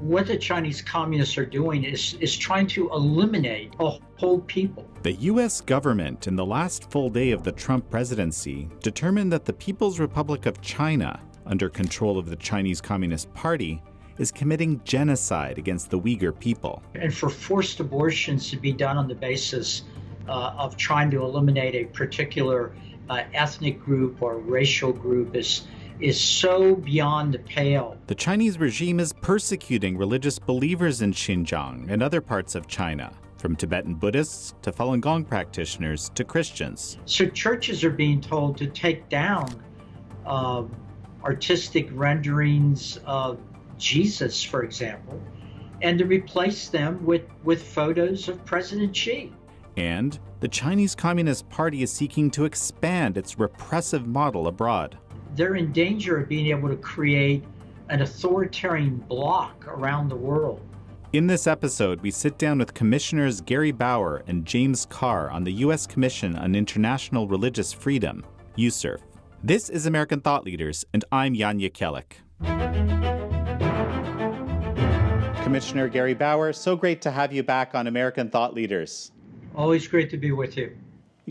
what the Chinese communists are doing is trying to eliminate a whole people. The U.S. government, in the last full day of the Trump presidency, determined that the People's Republic of China, under control of the Chinese Communist Party, is committing genocide against the Uyghur people. And for forced abortions to be done on the basis of trying to eliminate a particular ethnic group or racial group is so beyond the pale. The Chinese regime is persecuting religious believers in Xinjiang and other parts of China, from Tibetan Buddhists to Falun Gong practitioners to Christians. So churches are being told to take down artistic renderings of Jesus, for example, and to replace them with photos of President Xi. And the Chinese Communist Party is seeking to expand its repressive model abroad. They're in danger of being able to create an authoritarian bloc around the world. In this episode, we sit down with Commissioners Gary Bauer and James Carr on the U.S. Commission on International Religious Freedom, USCIRF. This is American Thought Leaders, and I'm Jan Jekielek. Commissioner Gary Bauer, so great to have you back on American Thought Leaders. Always great to be with you.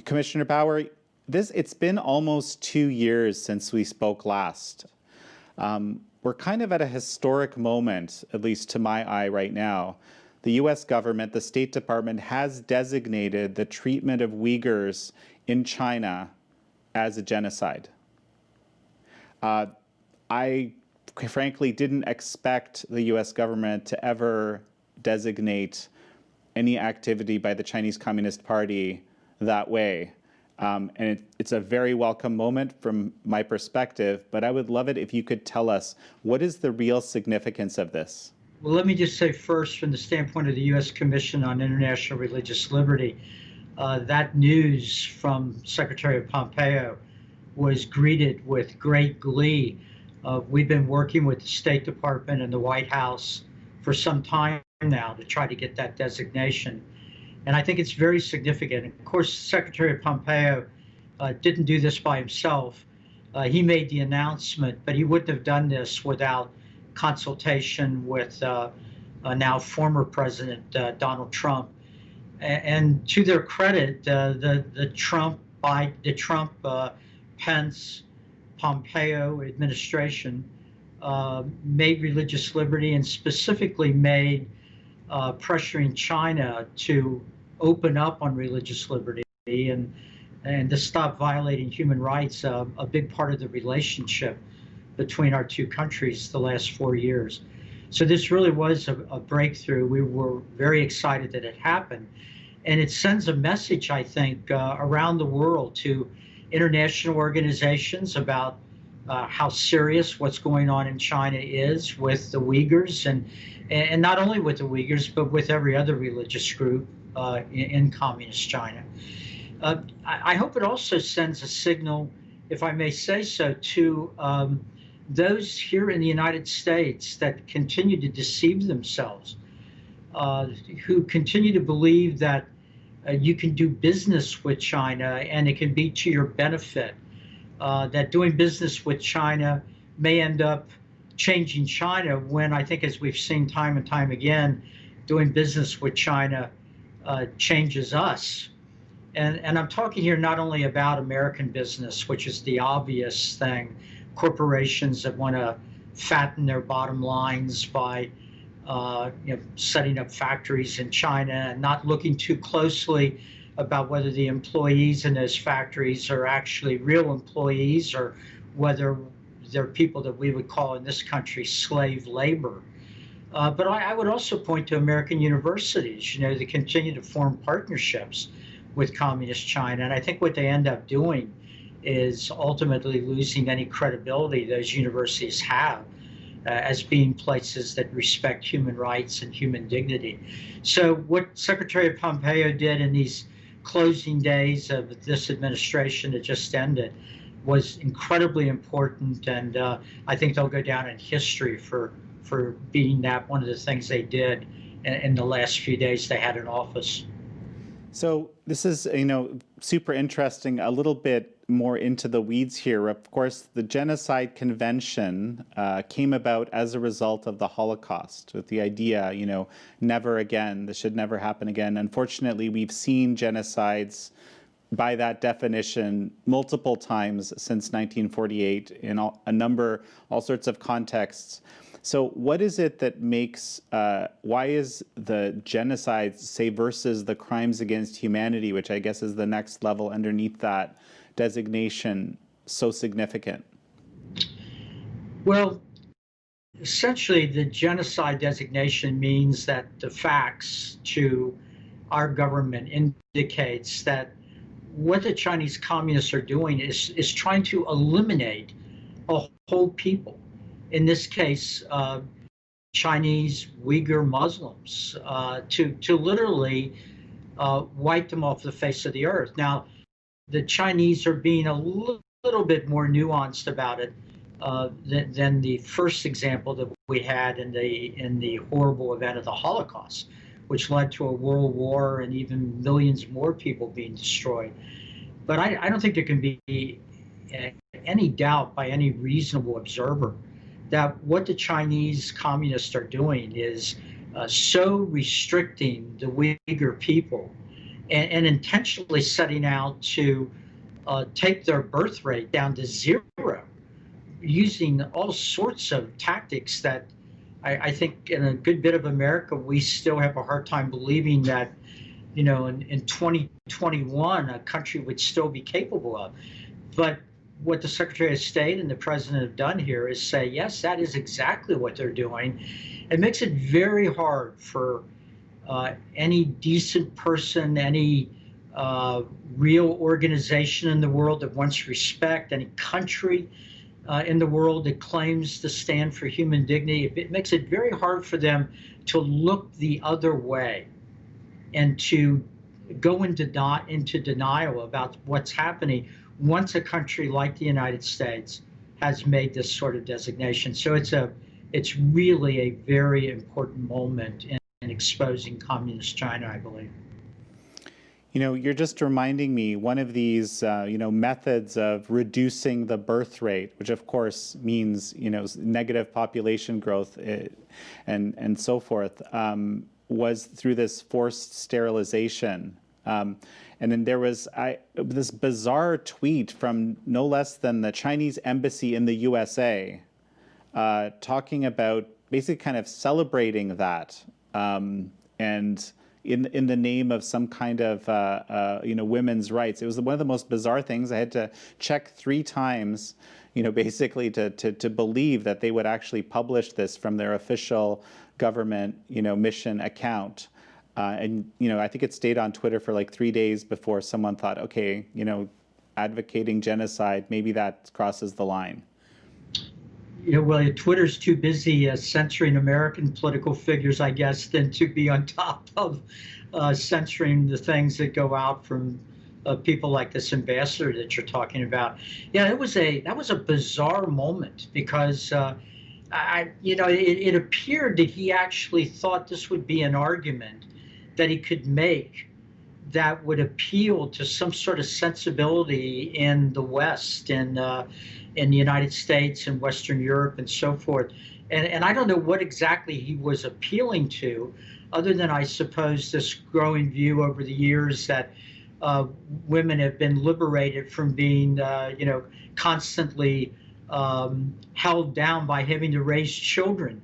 Commissioner Bauer, it's been almost 2 years since we spoke last. We're kind of at a historic moment, at least to my eye right now. The U.S. government, the State Department, has designated the treatment of Uyghurs in China as a genocide. I frankly didn't expect the U.S. government to ever designate any activity by the Chinese Communist Party that way. And it's a very welcome moment from my perspective, but I would love it if you could tell us, what is the real significance of this? Well, let me just say first, from the standpoint of the U.S. Commission on International Religious Liberty, that news from Secretary Pompeo was greeted with great glee. We've been working with the State Department and the White House for some time now to try to get that designation. And I think it's very significant. Of course, Secretary Pompeo didn't do this by himself. He made the announcement, but he wouldn't have done this without consultation with now former President Donald Trump. And to their credit, the Trump Pence Pompeo administration made religious liberty, and specifically made pressuring China to open up on religious liberty and to stop violating human rights, a big part of the relationship between our two countries the last 4 years. So this really was a breakthrough. We were very excited that it happened. And it sends a message, I think, around the world to international organizations about how serious what's going on in China is with the Uyghurs, and not only with the Uyghurs, but with every other religious group in communist China. I hope it also sends a signal, if I may say so, to those here in the United States that continue to deceive themselves, who continue to believe that you can do business with China and it can be to your benefit, that doing business with China may end up changing China, when I think, as we've seen time and time again, doing business with China changes us. And I'm talking here not only about American business, which is the obvious thing, corporations that want to fatten their bottom lines by setting up factories in China and not looking too closely about whether the employees in those factories are actually real employees or whether they're people that we would call in this country slave labor. But I would also point to American universities, they continue to form partnerships with communist China. And I think what they end up doing is ultimately losing any credibility those universities have as being places that respect human rights and human dignity. So what Secretary Pompeo did in these closing days of this administration that just ended was incredibly important, and I think they'll go down in history for being that one of the things they did in the last few days they had in office. So this is, super interesting, a little bit more into the weeds here, of course, the Genocide Convention came about as a result of the Holocaust, with the idea, never again, this should never happen again. Unfortunately, we've seen genocides by that definition multiple times since 1948 in all sorts of contexts. So what is it that makes, why is the genocide, say, versus the crimes against humanity, which I guess is the next level underneath that designation, so significant? Well, essentially, the genocide designation means that the facts to our government indicates that what the Chinese communists are doing is trying to eliminate a whole people. In this case, Chinese Uyghur Muslims, to literally wipe them off the face of the earth. Now, the Chinese are being a little bit more nuanced about it than the first example that we had in the horrible event of the Holocaust, which led to a world war and even millions more people being destroyed. But I don't think there can be any doubt by any reasonable observer that what the Chinese communists are doing is so restricting the Uyghur people and intentionally setting out to take their birth rate down to zero, using all sorts of tactics that I think in a good bit of America, we still have a hard time believing that, in 2021, a country would still be capable of. But what the Secretary of State and the President have done here is say, yes, that is exactly what they're doing. It makes it very hard for any decent person, any real organization in the world that wants respect, any country in the world that claims to stand for human dignity. It makes it very hard for them to look the other way and to go into denial about what's happening once a country like the United States has made this sort of designation. So it's really a very important moment in exposing communist China, I believe. You're just reminding me one of these, methods of reducing the birth rate, which of course means, negative population growth and so forth, was through this forced sterilization. And then there was this bizarre tweet from no less than the Chinese embassy in the USA talking about basically kind of celebrating that and in the name of some kind of women's rights. It was one of the most bizarre things. I had to check 3 times, basically to believe that they would actually publish this from their official government, mission account. And I think it stayed on Twitter for like 3 days before someone thought, okay, advocating genocide, maybe that crosses the line. Well, Twitter's too busy censoring American political figures, I guess, than to be on top of censoring the things that go out from people like this ambassador that you're talking about. Yeah, that was a bizarre moment because it appeared that he actually thought this would be an argument that he could make that would appeal to some sort of sensibility in the West and in the United States and Western Europe and so forth. And I don't know what exactly he was appealing to, other than I suppose this growing view over the years that women have been liberated from being, constantly held down by having to raise children.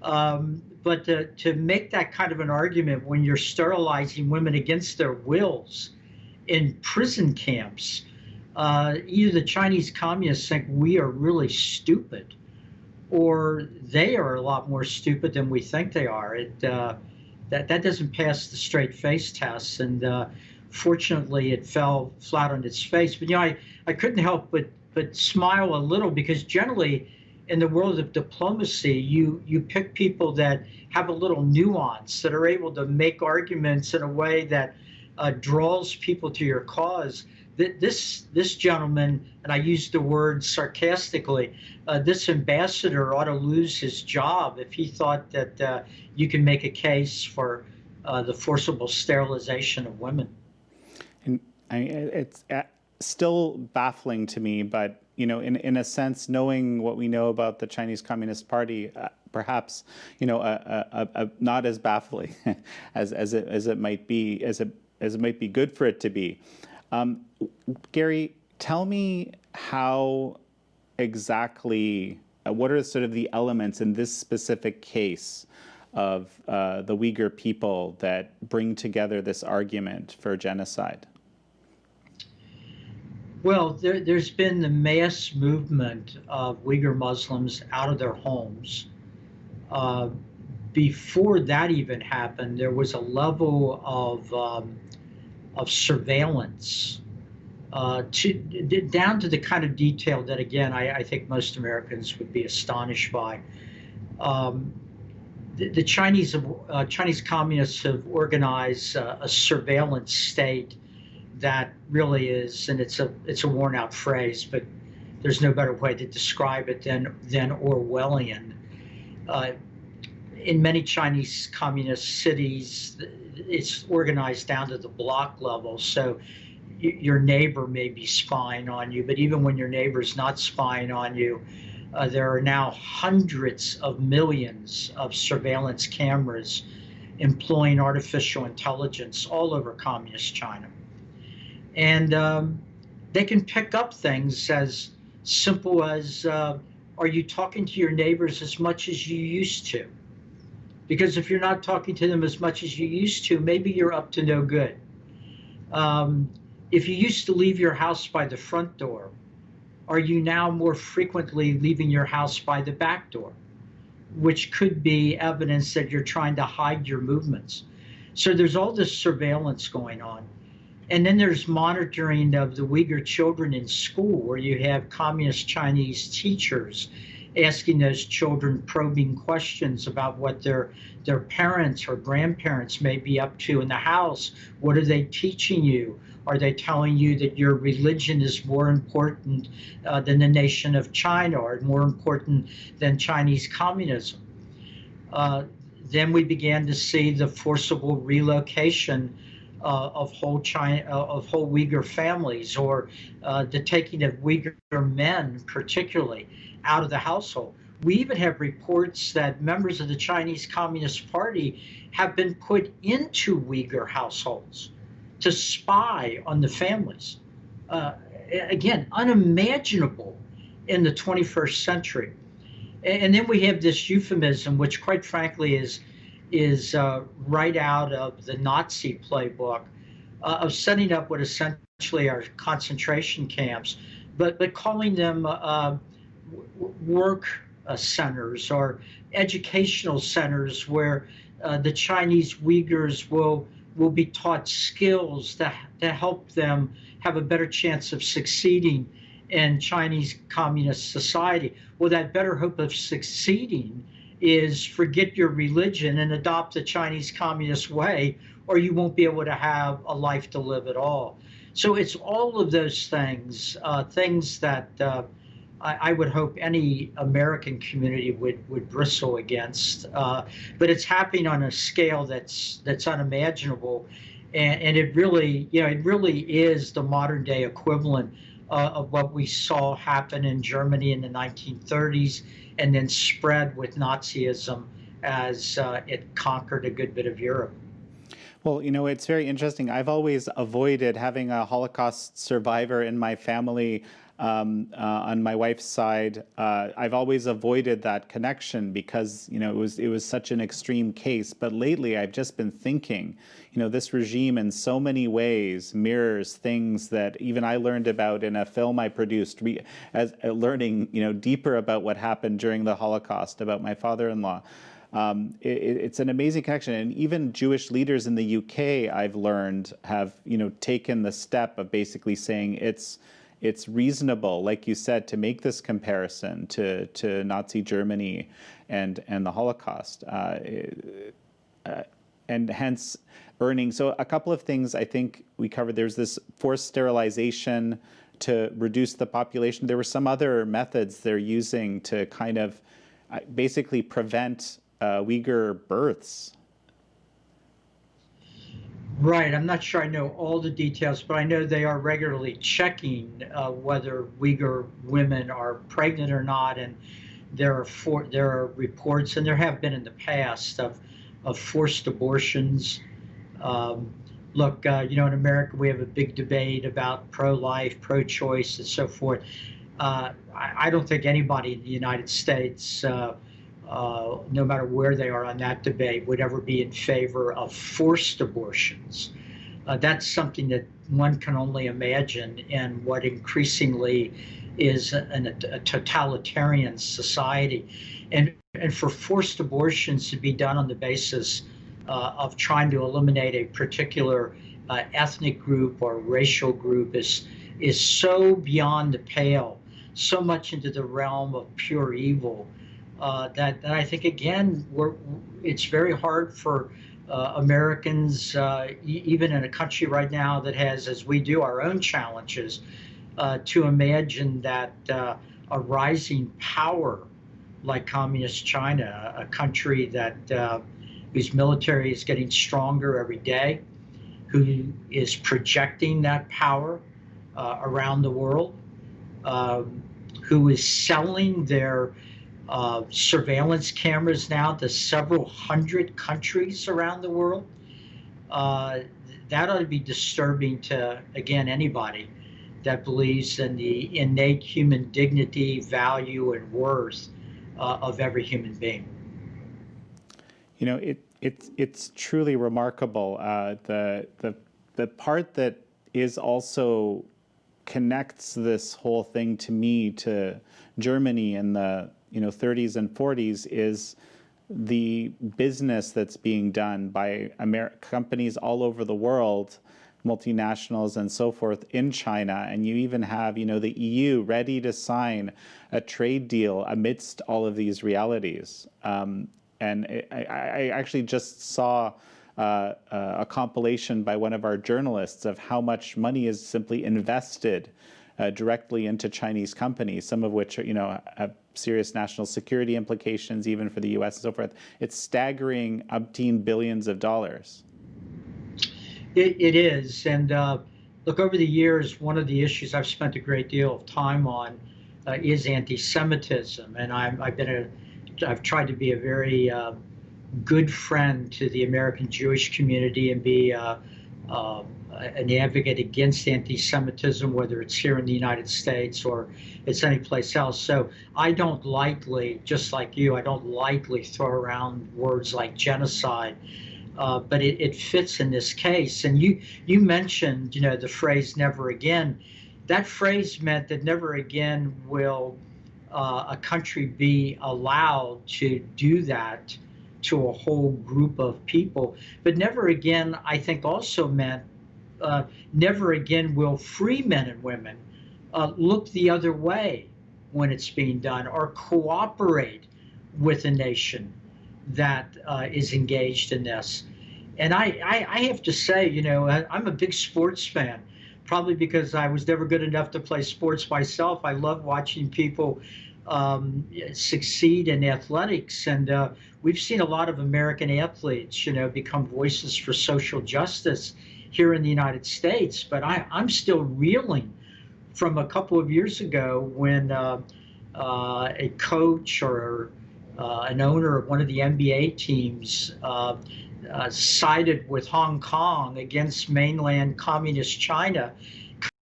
But to make that kind of an argument when you're sterilizing women against their wills in prison camps, either the Chinese communists think we are really stupid, or they are a lot more stupid than we think they are. That doesn't pass the straight face test, and fortunately, it fell flat on its face. But I couldn't help but smile a little, because generally, in the world of diplomacy, you pick people that have a little nuance, that are able to make arguments in a way that draws people to your cause. This gentleman, and I use the word sarcastically, this ambassador ought to lose his job if he thought that you can make a case for the forcible sterilization of women. And it's still baffling to me, but in a sense, knowing what we know about the Chinese Communist Party, perhaps not as baffling as it might be, as it might be good for it to be. Gary, tell me how exactly, what are sort of the elements in this specific case of the Uyghur people that bring together this argument for genocide? Well, there's been the mass movement of Uyghur Muslims out of their homes. Uh, Before that even happened, there was a level of surveillance down to the kind of detail that, again, I think most Americans would be astonished by. Um, the Chinese communists have organized a surveillance state that really is, and it's a worn out phrase, but there's no better way to describe it than Orwellian. Uh, in many Chinese communist cities, it's organized down to the block level. So your neighbor may be spying on you, but even when your neighbor's not spying on you, there are now hundreds of millions of surveillance cameras employing artificial intelligence all over communist China. And they can pick up things as simple as are you talking to your neighbors as much as you used to? Because if you're not talking to them as much as you used to, maybe you're up to no good. If you used to leave your house by the front door, are you now more frequently leaving your house by the back door? Which could be evidence that you're trying to hide your movements. So there's all this surveillance going on. And then there's monitoring of the Uyghur children in school, where you have communist Chinese teachers asking those children probing questions about what their parents or grandparents may be up to in the house. What are they teaching you? Are they telling you that your religion is more important than the nation of China, or more important than Chinese communism? Then we began to see the forcible relocation of whole Uyghur families, or the taking of Uyghur men, particularly, out of the household. We even have reports that members of the Chinese Communist Party have been put into Uyghur households to spy on the families. Again, unimaginable in the 21st century. And then we have this euphemism, which quite frankly is right out of the Nazi playbook, of setting up what essentially are concentration camps, but calling them work centers or educational centers where the Chinese Uyghurs will be taught skills to help them have a better chance of succeeding in Chinese communist society. Well, that better hope of succeeding is forget your religion and adopt the Chinese communist way, or you won't be able to have a life to live at all. So it's all of those things, things that I would hope any American community would bristle against. But it's happening on a scale that's unimaginable, and it really, it really is the modern day equivalent of what we saw happen in Germany in the 1930s, and then spread with Nazism as it conquered a good bit of Europe. Well, it's very interesting. I've always avoided having a Holocaust survivor in my family on my wife's side. I've always avoided that connection because, it was such an extreme case. But lately, I've just been thinking, this regime in so many ways mirrors things that even I learned about in a film I produced, as learning, deeper about what happened during the Holocaust, about my father-in-law. It's an amazing connection, and even Jewish leaders in the UK, I've learned, have taken the step of basically saying it's reasonable, like you said, to make this comparison to Nazi Germany and the Holocaust, and hence earning. So a couple of things I think we covered. There's this forced sterilization to reduce the population. There were some other methods they're using to kind of basically prevent Uyghur births. Right. I'm not sure I know all the details, but I know they are regularly checking whether Uyghur women are pregnant or not, and there are reports, and there have been in the past of forced abortions. Um, Look, in America we have a big debate about pro-life, pro-choice, and so forth. I don't think anybody in the United States, no matter where they are on that debate, would ever be in favor of forced abortions. That's something that one can only imagine in what increasingly is a totalitarian society. And for forced abortions to be done on the basis of trying to eliminate a particular ethnic group or racial group is so beyond the pale, so much into the realm of pure evil that I think again it's very hard for Americans, even in a country right now that has, as we do, our own challenges, to imagine that a rising power like Communist China, a country that whose military is getting stronger every day, who is projecting that power around the world, who is selling their surveillance cameras now to several hundred countries around the world. Uh, that ought to be disturbing to, again, anybody that believes in the innate human dignity, value, and worth of every human being. It's truly remarkable. The part that is also connects this whole thing to me to Germany in the 30s and 40s is the business that's being done by companies all over the world, multinationals and so forth in China. And you even have, the EU ready to sign a trade deal amidst all of these realities. And I actually just saw a compilation by one of our journalists of how much money is simply invested directly into Chinese companies, some of which are, have serious national security implications, even for the U.S. and so forth. It's staggering umpteen billions of dollars. It is. And look, over the years, one of the issues I've spent a great deal of time on is anti-Semitism. And I've tried to be a very good friend to the American Jewish community and be an advocate against anti-Semitism, whether it's here in the United States or it's anyplace else. So I don't lightly, just like you, I don't lightly throw around words like genocide. But it fits in this case. And you mentioned, the phrase "never again." That phrase meant that never again will a country be allowed to do that to a whole group of people. But never again, I think, also meant never again will free men and women look the other way when it's being done or cooperate with a nation that is engaged in this. And I have to say, I'm a big sports fan, probably because I was never good enough to play sports myself. I love watching people succeed in athletics. And we've seen a lot of American athletes, become voices for social justice here in the United States. But I'm still reeling from a couple of years ago when a coach or an owner of one of the NBA teams sided with Hong Kong against mainland communist China.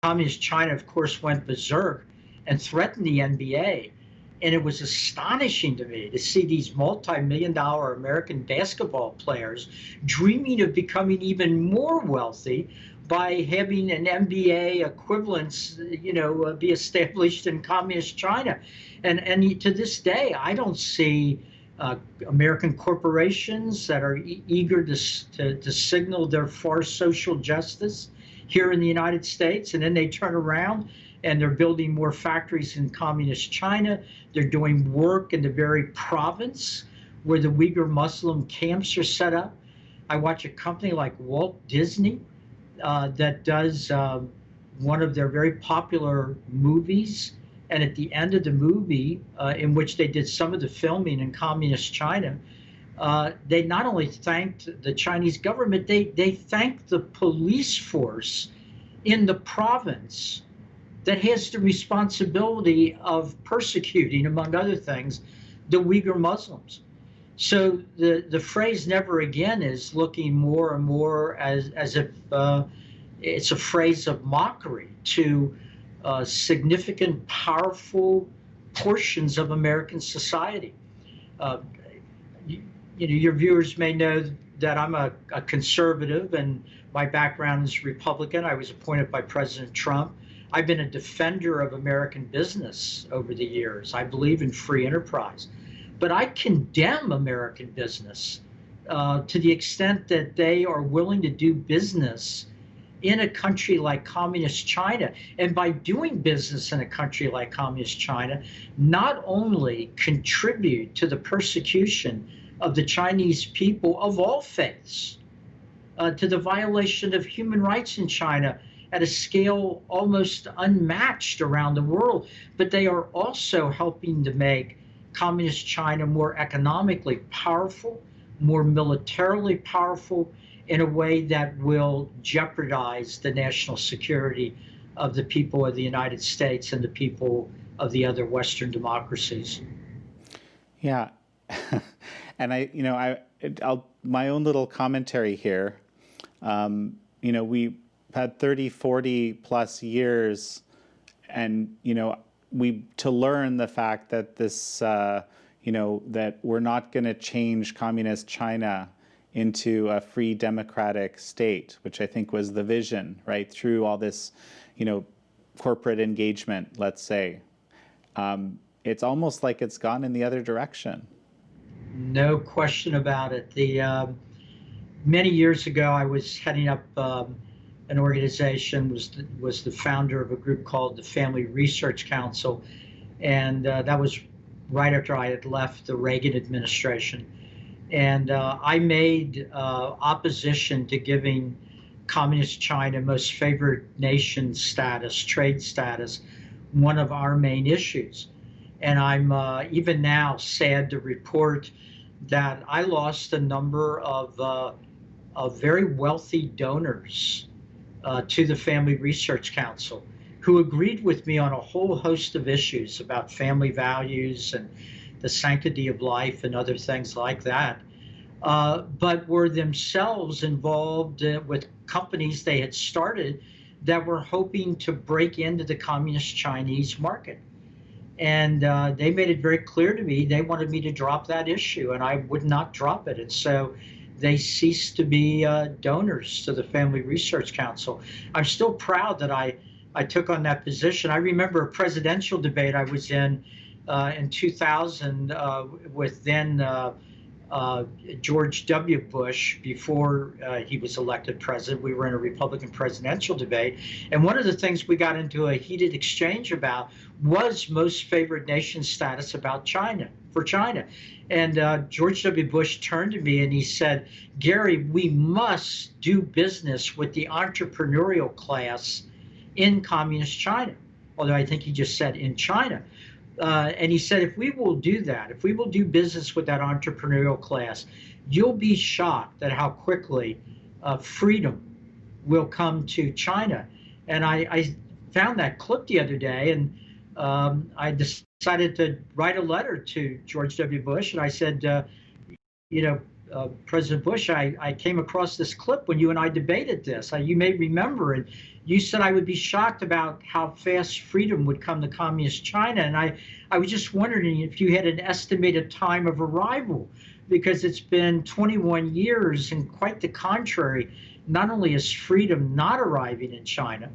Communist China, of course, went berserk and threatened the NBA. And it was astonishing to me to see these multi-million-dollar American basketball players dreaming of becoming even more wealthy by having an NBA equivalence, be established in communist China. And to this day, I don't see American corporations that are eager to signal their for social justice here in the United States, and then they turn around and they're building more factories in communist China. They're doing work in the very province where the Uyghur Muslim camps are set up. I watch a company like Walt Disney that does one of their very popular movies. And at the end of the movie, in which they did some of the filming in communist China, they not only thanked the Chinese government, they thanked the police force in the province that has the responsibility of persecuting, among other things, the Uyghur Muslims. So the phrase "never again" is looking more and more as if it's a phrase of mockery to significant, powerful portions of American society. Uh, your viewers may know that I'm a conservative and my background is Republican. I was appointed by President Trump. I've been a defender of American business over the years. I believe in free enterprise. But I condemn American business to the extent that they are willing to do business in a country like Communist China. And by doing business in a country like Communist China, not only contribute to the persecution of the Chinese people of all faiths, to the violation of human rights in China at a scale almost unmatched around the world, but they are also helping to make Communist China more economically powerful, more militarily powerful, in a way that will jeopardize the national security of the people of the United States and the people of the other Western democracies. Yeah. And I'll my own little commentary here. We had 30, 40 plus years, and to learn the fact that this, that we're not going to change communist China into a free democratic state, which I think was the vision, right? Through all this, corporate engagement, let's say. It's almost like it's gone in the other direction. No question about it. Many years ago, I was heading up an organization, was the founder of a group called the Family Research Council, and that was right after I had left the Reagan administration. And I made opposition to giving Communist China most favored nation status, trade status, one of our main issues. And I'm even now sad to report that I lost a number of very wealthy donors to the Family Research Council who agreed with me on a whole host of issues about family values and the sanctity of life and other things like that, but were themselves involved with companies they had started that were hoping to break into the communist Chinese market. And they made it very clear to me they wanted me to drop that issue, and I would not drop it. And so they ceased to be donors to the Family Research Council. I'm still proud that I took on that position. I remember a presidential debate I was in 2000 with then George W. Bush before he was elected president. We were in a Republican presidential debate. And one of the things we got into a heated exchange about was most favored nation status about China, for China. And George W. Bush turned to me and he said, "Gary, we must do business with the entrepreneurial class in communist China." Although I think he just said in China. And he said, if we will do that, if we will do business with that entrepreneurial class, you'll be shocked at how quickly freedom will come to China. And I found that clip the other day, and I decided to write a letter to George W. Bush. And I said, President Bush, I came across this clip when you and I debated this. You may remember it. You said I would be shocked about how fast freedom would come to communist China. And I was just wondering if you had an estimated time of arrival, because it's been 21 years and quite the contrary. Not only is freedom not arriving in China,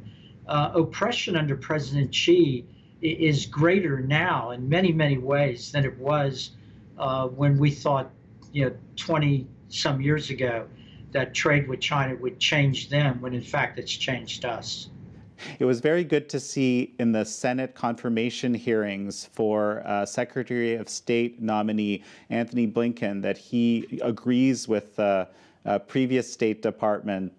oppression under President Xi is greater now in many, many ways than it was when we thought, 20 some years ago, that trade with China would change them, when in fact it's changed us. It was very good to see in the Senate confirmation hearings for Secretary of State nominee Antony Blinken that he agrees with previous State Department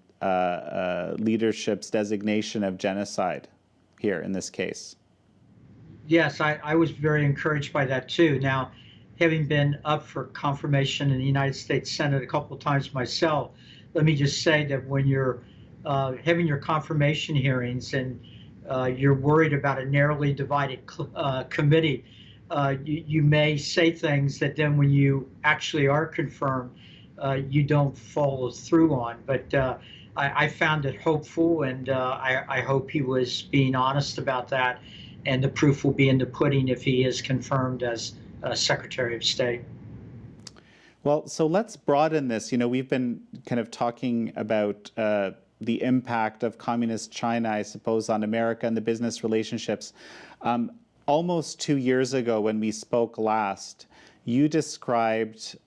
leadership's designation of genocide here in this case. Yes, I was very encouraged by that too. Now, having been up for confirmation in the United States Senate a couple of times myself, let me just say that when you're having your confirmation hearings and you're worried about a narrowly divided committee, you may say things that then when you actually are confirmed, you don't follow through on. But I found it hopeful, and I hope he was being honest about that. And the proof will be in the pudding if he is confirmed as Secretary of State. Well, so let's broaden this. We've been kind of talking about the impact of communist China, I suppose, on America and the business relationships. Almost 2 years ago, when we spoke last, you described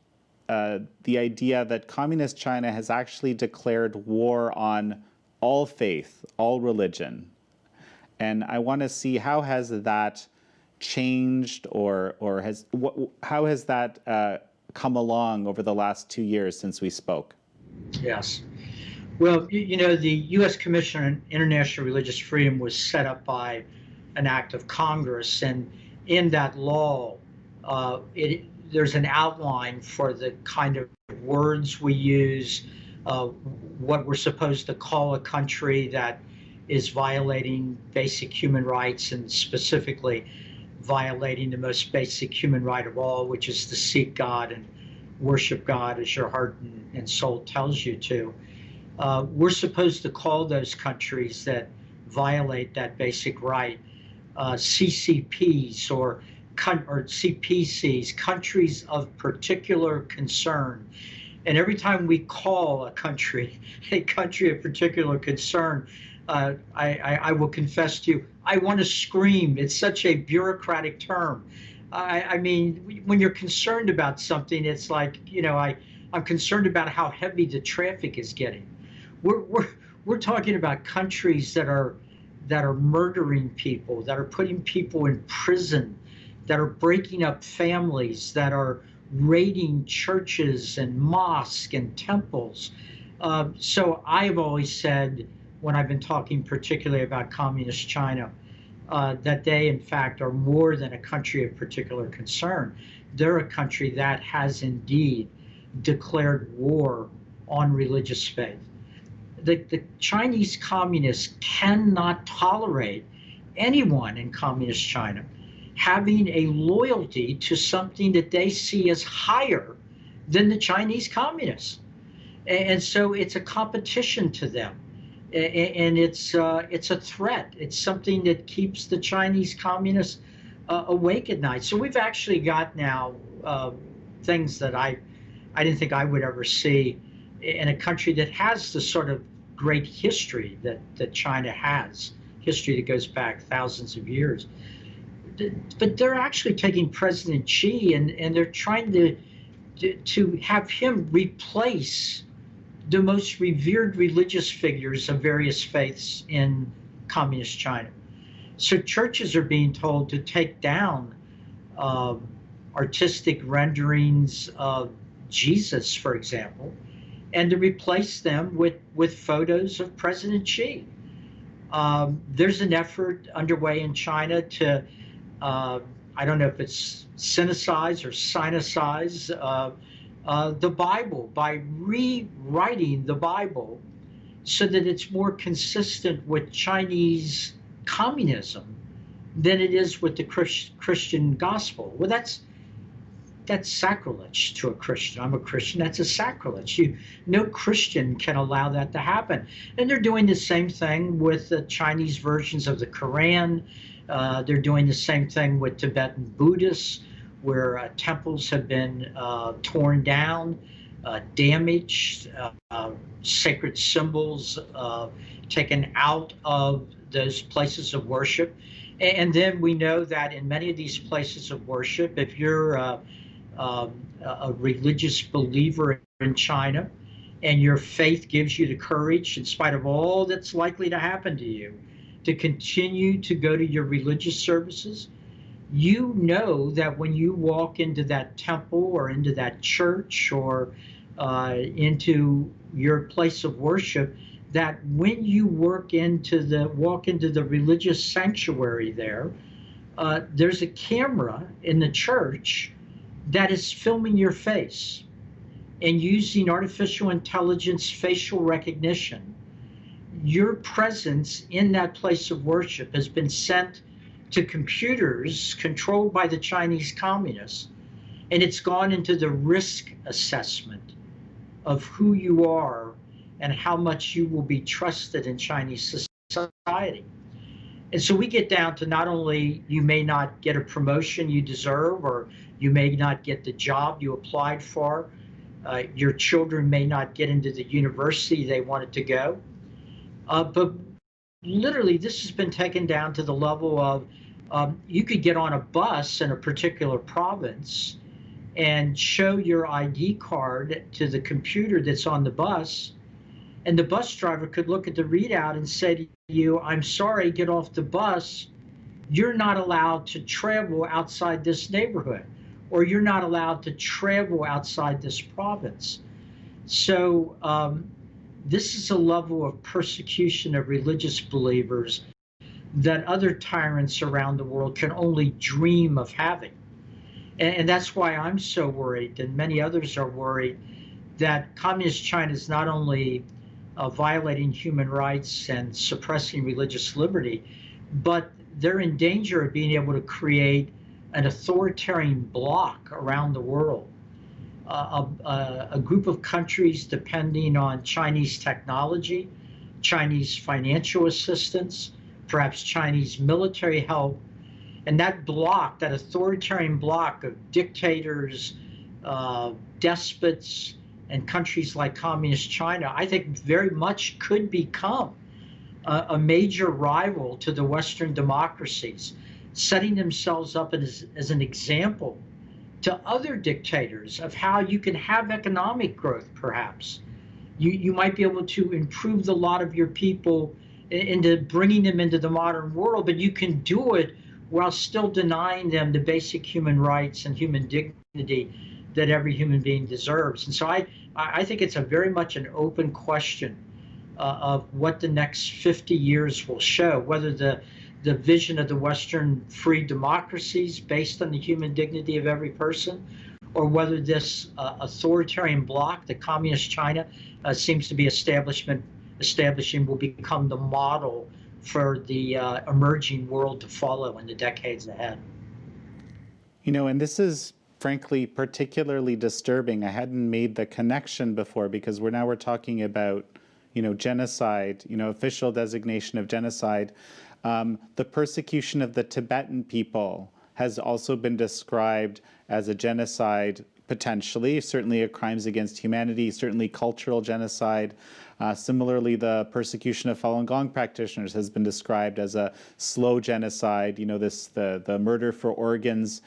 the idea that communist China has actually declared war on all faith, all religion. And I want to see, how has that changed, or how has that come along over the last 2 years since we spoke? Yes. Well, the U.S. Commission on International Religious Freedom was set up by an act of Congress, and in that law, there's an outline for the kind of words we use, what we're supposed to call a country that is violating basic human rights, and specifically violating the most basic human right of all, which is to seek God and worship God as your heart and soul tells you to. We're supposed to call those countries that violate that basic right CCPs or CPCs, countries of particular concern. And every time we call a country of particular concern, I will confess to you, I want to scream. It's such a bureaucratic term. I mean, when you're concerned about something, it's like, I'm concerned about how heavy the traffic is getting. We're talking about countries that are murdering people, that are putting people in prison, that are breaking up families, that are raiding churches and mosques and temples. So I've always said, when I've been talking particularly about communist China, that they, in fact, are more than a country of particular concern. They're a country that has indeed declared war on religious faith. The Chinese communists cannot tolerate anyone in communist China having a loyalty to something that they see as higher than the Chinese communists. And so it's a competition to them. And it's a threat. It's something that keeps the Chinese communists awake at night. So we've actually got now things that I didn't think I would ever see in a country that has the sort of great history that China has, history that goes back thousands of years. But they're actually taking President Xi and they're trying to have him replace the most revered religious figures of various faiths in communist China. So churches are being told to take down artistic renderings of Jesus, for example, and to replace them with photos of President Xi. There's an effort underway in China to, I don't know if it's sinicize or sinicize the Bible by rewriting the Bible so that it's more consistent with Chinese communism than it is with the Christian gospel. Well, that's sacrilege to a Christian. I'm a Christian. That's a sacrilege. No Christian can allow that to happen. And they're doing the same thing with the Chinese versions of the Quran. They're doing the same thing with Tibetan Buddhists, where temples have been torn down, damaged, sacred symbols taken out of those places of worship. And then we know that in many of these places of worship, if you're a religious believer in China and your faith gives you the courage, in spite of all that's likely to happen to you, to continue to go to your religious services, you know that when you walk into that temple or into that church or into your place of worship, that when you walk into the religious sanctuary there, there's a camera in the church that is filming your face and using artificial intelligence facial recognition. Your presence in that place of worship has been sent to computers controlled by the Chinese communists, and it's gone into the risk assessment of who you are and how much you will be trusted in Chinese society. And so we get down to not only you may not get a promotion you deserve, or you may not get the job you applied for, your children may not get into the university they wanted to go, but literally this has been taken down to the level of you could get on a bus in a particular province and show your ID card to the computer that's on the bus, and the bus driver could look at the readout and say to you, "I'm sorry, get off the bus. You're not allowed to travel outside this neighborhood, or you're not allowed to travel outside this province." So this is a level of persecution of religious believers that other tyrants around the world can only dream of having. And that's why I'm so worried, and many others are worried, that Communist China is not only violating human rights and suppressing religious liberty, but they're in danger of being able to create an authoritarian bloc around the world. A group of countries depending on Chinese technology, Chinese financial assistance, perhaps Chinese military help, and that bloc, that authoritarian bloc of dictators, despots, and countries like Communist China, I think very much could become a major rival to the Western democracies, setting themselves up as an example to other dictators of how you can have economic growth, perhaps. You might be able to improve the lot of your people into bringing them into the modern world, but you can do it while still denying them the basic human rights and human dignity that every human being deserves. And so I think it's a very much an open question of what the next 50 years will show, whether the vision of the Western free democracies based on the human dignity of every person, or whether this authoritarian bloc that Communist China seems to be establishing will become the model for the emerging world to follow in the decades ahead. You know, and this is frankly particularly disturbing. I hadn't made the connection before because we're talking about, you know, genocide, you know, official designation of genocide. The persecution of the Tibetan people has also been described as a genocide, potentially, certainly a crimes against humanity, certainly cultural genocide. Similarly, the persecution of Falun Gong practitioners has been described as a slow genocide. You know, the murder for organs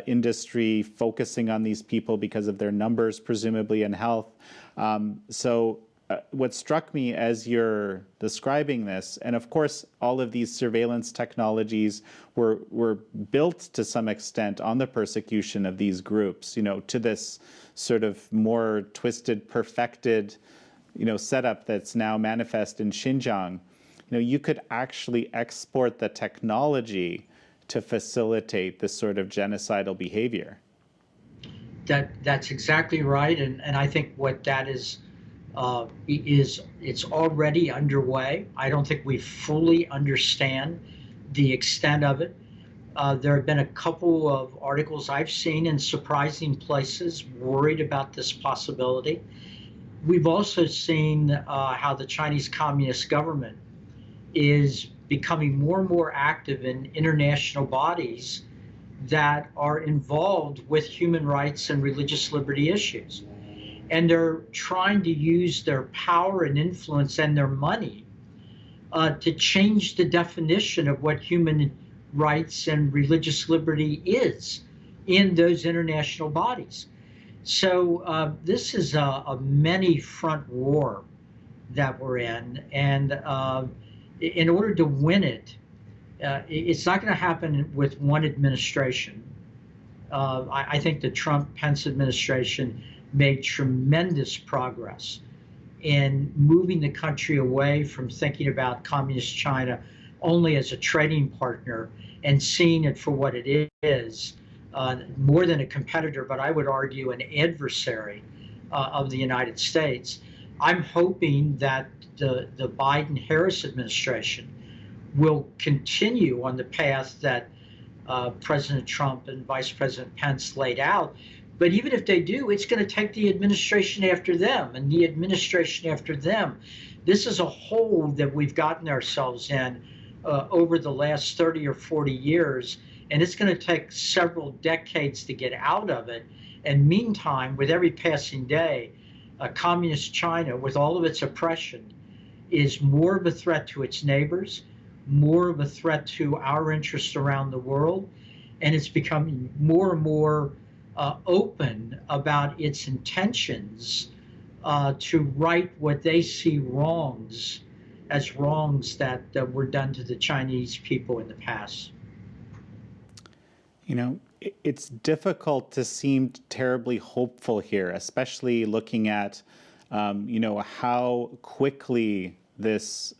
industry focusing on these people because of their numbers, presumably, and health. What struck me as you're describing this, and of course, all of these surveillance technologies were built to some extent on the persecution of these groups, you know, to this sort of more twisted, perfected, you know, setup that's now manifest in Xinjiang. You know, you could actually export the technology to facilitate this sort of genocidal behavior. That's exactly right, and I think what that is it's already underway. I don't think we fully understand the extent of it. There have been a couple of articles I've seen in surprising places worried about this possibility. We've also seen how the Chinese Communist government is becoming more and more active in international bodies that are involved with human rights and religious liberty issues. And they're trying to use their power and influence and their money to change the definition of what human rights and religious liberty is in those international bodies. So this is a many-front war that we're in, and in order to win it, it's not going to happen with one administration. I think the Trump-Pence administration made tremendous progress in moving the country away from thinking about Communist China only as a trading partner and seeing it for what it is, more than a competitor, but I would argue an adversary of the United States. I'm hoping that the Biden-Harris administration will continue on the path that President Trump and Vice President Pence laid out. But even if they do, it's going to take the administration after them and the administration after them. This is a hole that we've gotten ourselves in over the last 30 or 40 years, and it's going to take several decades to get out of it. And meantime, with every passing day, communist China, with all of its oppression, is more of a threat to its neighbors, more of a threat to our interests around the world, and it's becoming more and more open about its intentions to right what they see wrongs as wrongs that were done to the Chinese people in the past. You know, it's difficult to seem terribly hopeful here, especially looking at, how quickly this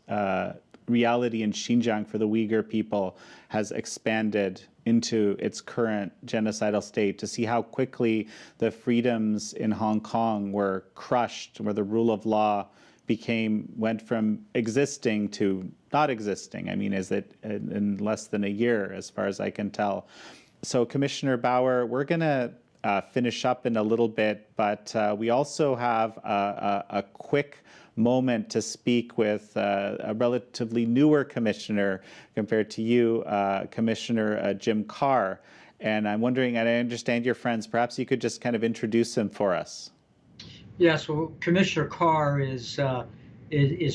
reality in Xinjiang for the Uyghur people has expanded into its current genocidal state, to see how quickly the freedoms in Hong Kong were crushed, where the rule of law went from existing to not existing. I mean, is it in less than a year, as far as I can tell? So, Commissioner Bauer, we're going to finish up in a little bit, but we also have a quick moment to speak with a relatively newer commissioner compared to you, Commissioner Jim Carr. And I'm wondering, and I understand you're friends, perhaps you could just kind of introduce him for us. Yes, well, Commissioner Carr is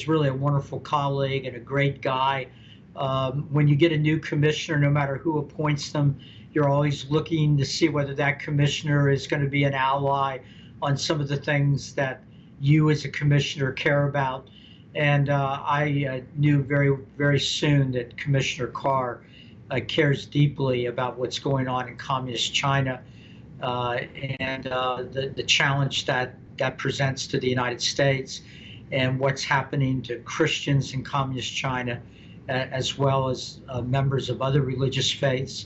really a wonderful colleague and a great guy. When you get a new commissioner, no matter who appoints them, you're always looking to see whether that commissioner is going to be an ally on some of the things that you as a commissioner care about. And I knew very, very soon that Commissioner Carr cares deeply about what's going on in communist China and the challenge that presents to the United States and what's happening to Christians in communist China, as well as members of other religious faiths.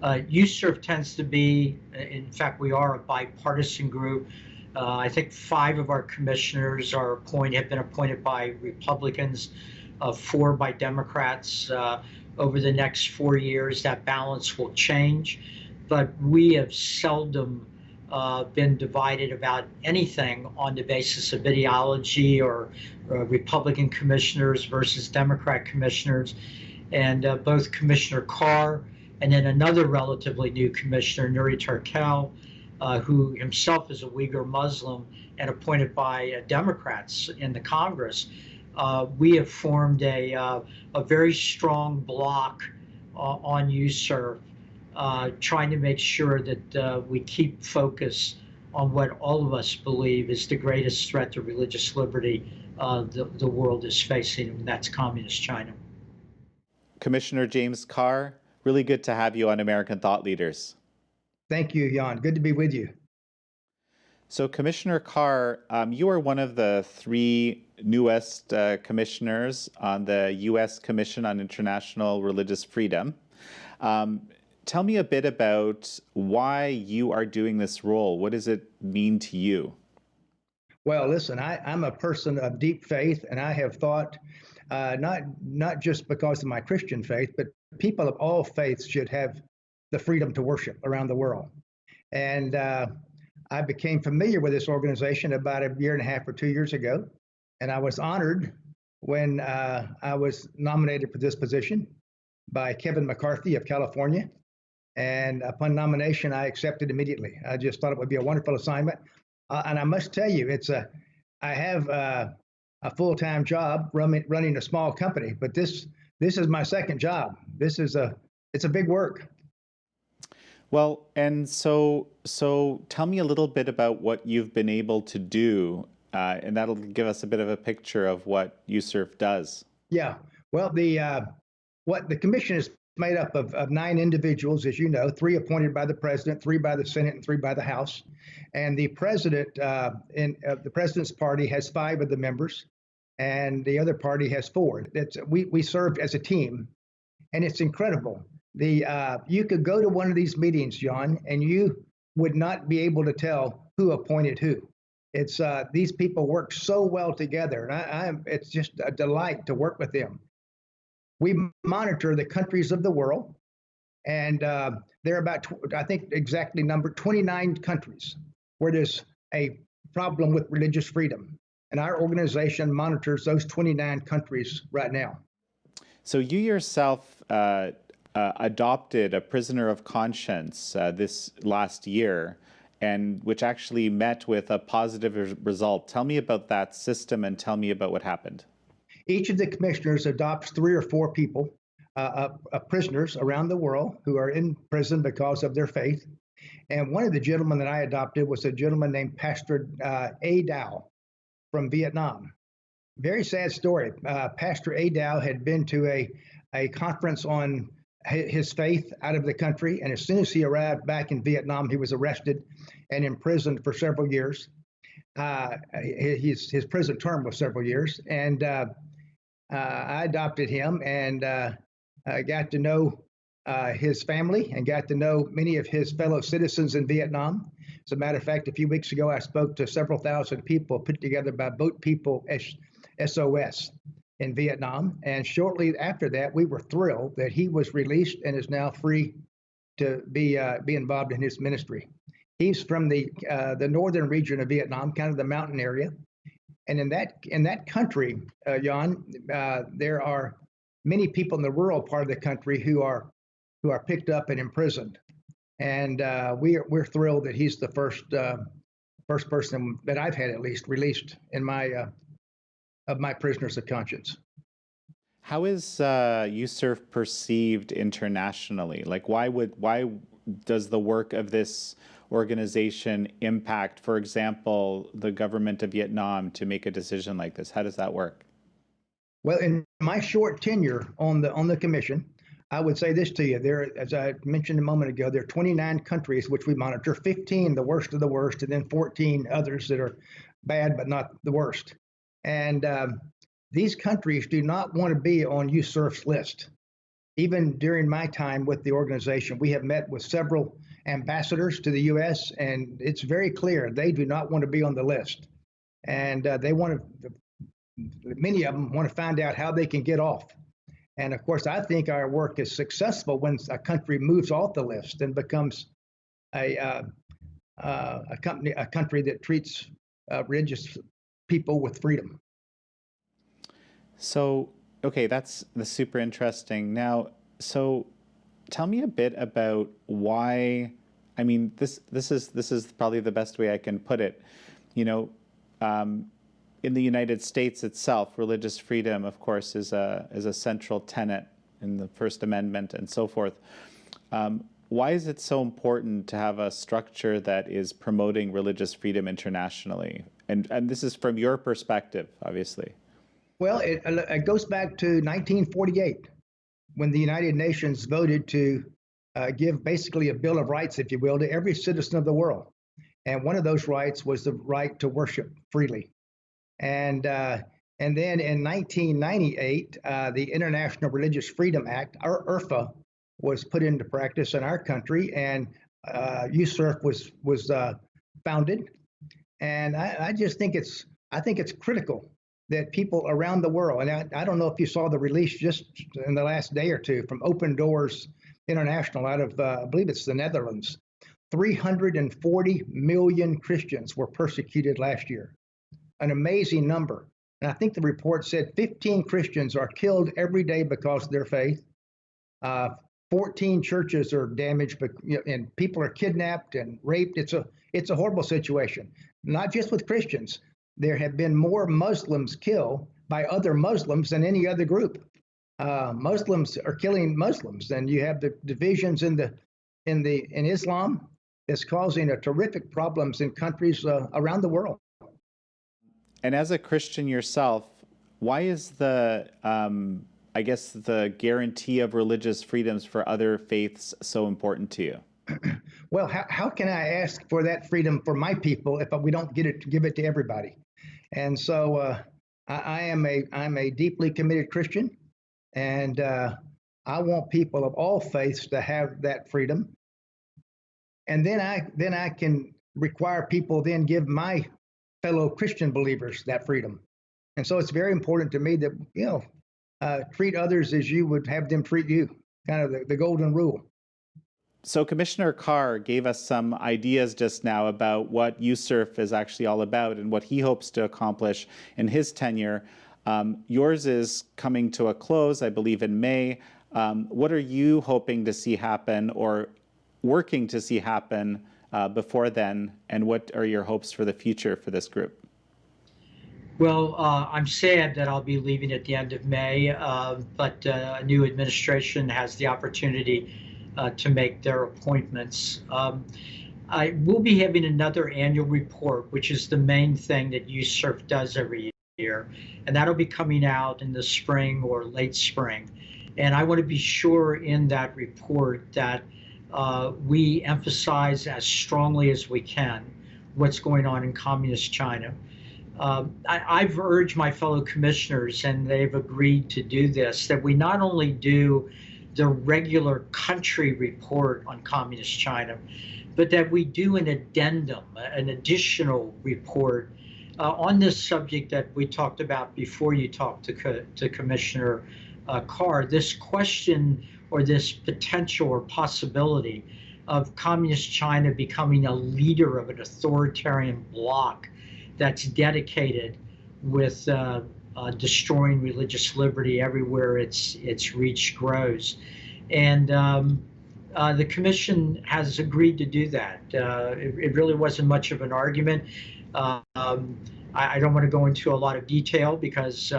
USCIRF tends to be, in fact, we are a bipartisan group. I think 5 of our commissioners have been appointed by Republicans, 4 by Democrats. Over the next 4 years, that balance will change, but we have seldom been divided about anything on the basis of ideology or Republican commissioners versus Democrat commissioners. And both Commissioner Carr and then another relatively new commissioner, Nuri Turkel, who himself is a Uyghur Muslim and appointed by Democrats in the Congress, we have formed a very strong bloc on USCIRF, trying to make sure that we keep focus on what all of us believe is the greatest threat to religious liberty the world is facing, and that's communist China. Commissioner James Carr, really good to have you on American Thought Leaders. Thank you, Jan. Good to be with you. So, Commissioner Carr, you are one of the 3 newest commissioners on the U.S. Commission on International Religious Freedom. Tell me a bit about why you are doing this role. What does it mean to you? Well, listen, I'm a person of deep faith, and I have thought, not just because of my Christian faith, but people of all faiths should have the freedom to worship around the world. And I became familiar with this organization about 1.5 years or 2 years ago, and I was honored when I was nominated for this position by Kevin McCarthy of California. And upon nomination, I accepted immediately. I just thought it would be a wonderful assignment. And I must tell you, I have a full-time job running a small company, but this is my second job. It's a big work. Well, and so tell me a little bit about what you've been able to do, and that'll give us a bit of a picture of what USCIRF does. Yeah. Well, the commission is made up of 9 individuals, as you know, 3 appointed by the president, 3 by the Senate, and 3 by the House. And the president the president's party has 5 of the members, and the other party has 4. We served as a team, and it's incredible. You could go to one of these meetings, John, and you would not be able to tell who appointed who. It's these people work so well together, and it's just a delight to work with them. We monitor the countries of the world, and there are about, I think, exactly numbered 29 countries where there's a problem with religious freedom. And our organization monitors those 29 countries right now. So you yourself adopted a prisoner of conscience this last year, and which actually met with a positive result. Tell me about that system and tell me about what happened. Each of the commissioners adopts 3 or 4 people, prisoners around the world who are in prison because of their faith. And one of the gentlemen that I adopted was a gentleman named Pastor A. Dow from Vietnam. Very sad story. Pastor A. Dow had been to a conference on his faith out of the country, and as soon as he arrived back in Vietnam, he was arrested and imprisoned for several years. His prison term was several years, and I adopted him and got to know his family and got to know many of his fellow citizens in Vietnam. As a matter of fact, a few weeks ago, I spoke to several thousand people put together by Boat People SOS in Vietnam. And shortly after that, we were thrilled that he was released and is now free to be involved in his ministry. He's from the northern region of Vietnam, kind of the mountain area. And in that country, Jan, there are many people in the rural part of the country who are picked up and imprisoned. And we're thrilled that he's the first person that I've had at least released in of my prisoners of conscience. How is USCIRF perceived internationally? Like, why does the work of this organization impact, for example, the government of Vietnam to make a decision like this? How does that work? Well, in my short tenure on the commission, I would say this to you. There, as I mentioned a moment ago, there are 29 countries which we monitor, 15 the worst of the worst, and then 14 others that are bad but not the worst. And these countries do not want to be on USCIRF's list. Even during my time with the organization, we have met with several ambassadors to the U.S., and it's very clear they do not want to be on the list. And many of them want to find out how they can get off. And of course, I think our work is successful when a country moves off the list and becomes a country that treats religious people with freedom. So, okay, that's super interesting. Now, so tell me a bit about why. I mean, this is probably the best way I can put it. You know, in the United States itself, religious freedom, of course, is a central tenet in the First Amendment and so forth. Why is it so important to have a structure that is promoting religious freedom internationally? And this is from your perspective, obviously. Well, it goes back to 1948, when the United Nations voted to give basically a Bill of Rights, if you will, to every citizen of the world. And one of those rights was the right to worship freely. And then in 1998, the International Religious Freedom Act, IRFA, was put into practice in our country, and USCIRF was founded. And I just think it's critical that people around the world, and I don't know if you saw the release just in the last day or two from Open Doors International out of, I believe it's the Netherlands. 340 million Christians were persecuted last year, an amazing number. And I think the report said 15 Christians are killed every day because of their faith. 14 churches are damaged, and people are kidnapped and raped. It's a horrible situation, not just with Christians. There have been more Muslims killed by other Muslims than any other group. Muslims are killing Muslims, and you have the divisions in Islam that's causing terrific problems in countries around the world. And as a Christian yourself, why is the guarantee of religious freedoms for other faiths so important to you? Well, how can I ask for that freedom for my people if we don't give it to everybody? And so I'm a deeply committed Christian, and I want people of all faiths to have that freedom. And then I can require people then give my fellow Christian believers that freedom. And so it's very important to me that, treat others as you would have them treat you, kind of the golden rule. So Commissioner Carr gave us some ideas just now about what USCIRF is actually all about and what he hopes to accomplish in his tenure. Yours is coming to a close, I believe, in May. What are you hoping to see happen or working to see happen before then, and what are your hopes for the future for this group? Well, I'm sad that I'll be leaving at the end of May, but a new administration has the opportunity to make their appointments. I will be having another annual report, which is the main thing that USCIRF does every year, and that'll be coming out in the spring or late spring. And I want to be sure in that report that we emphasize as strongly as we can what's going on in communist China. I've urged my fellow commissioners, and they've agreed to do this, that we not only do the regular country report on communist China, but that we do an addendum, an additional report on this subject that we talked about before you talked to Commissioner Carr, this question or this potential or possibility of communist China becoming a leader of an authoritarian bloc that's dedicated with destroying religious liberty everywhere its reach grows. And the commission has agreed to do that. It really wasn't much of an argument. I don't want to go into a lot of detail because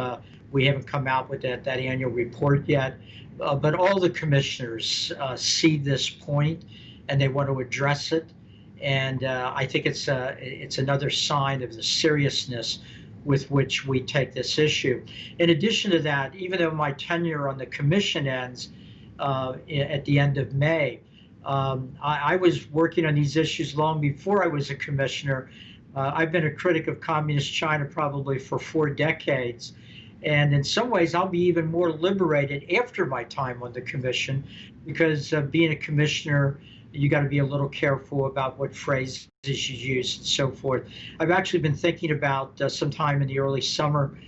we haven't come out with that annual report yet. But all the commissioners see this point and they want to address it. And I think it's another sign of the seriousness with which we take this issue. In addition to that, even though my tenure on the commission ends at the end of May, I was working on these issues long before I was a commissioner. I've been a critic of communist China probably for 4 decades. And in some ways, I'll be even more liberated after my time on the commission, because being a commissioner, you got to be a little careful about what phrases you use and so forth. I've actually been thinking about sometime in the early summer,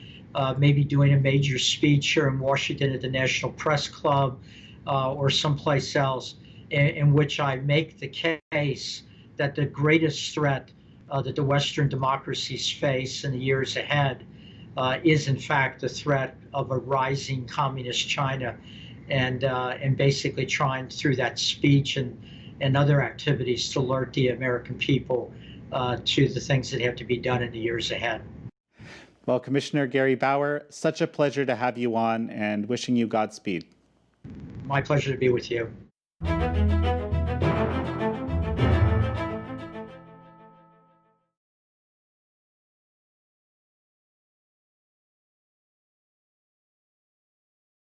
maybe doing a major speech here in Washington at the National Press Club or someplace else, in which I make the case that the greatest threat that the Western democracies face in the years ahead is in fact the threat of a rising communist China, and basically trying through that speech and other activities to alert the American people to the things that have to be done in the years ahead. Well, Commissioner Gary Bauer, such a pleasure to have you on, and wishing you Godspeed. My pleasure to be with you.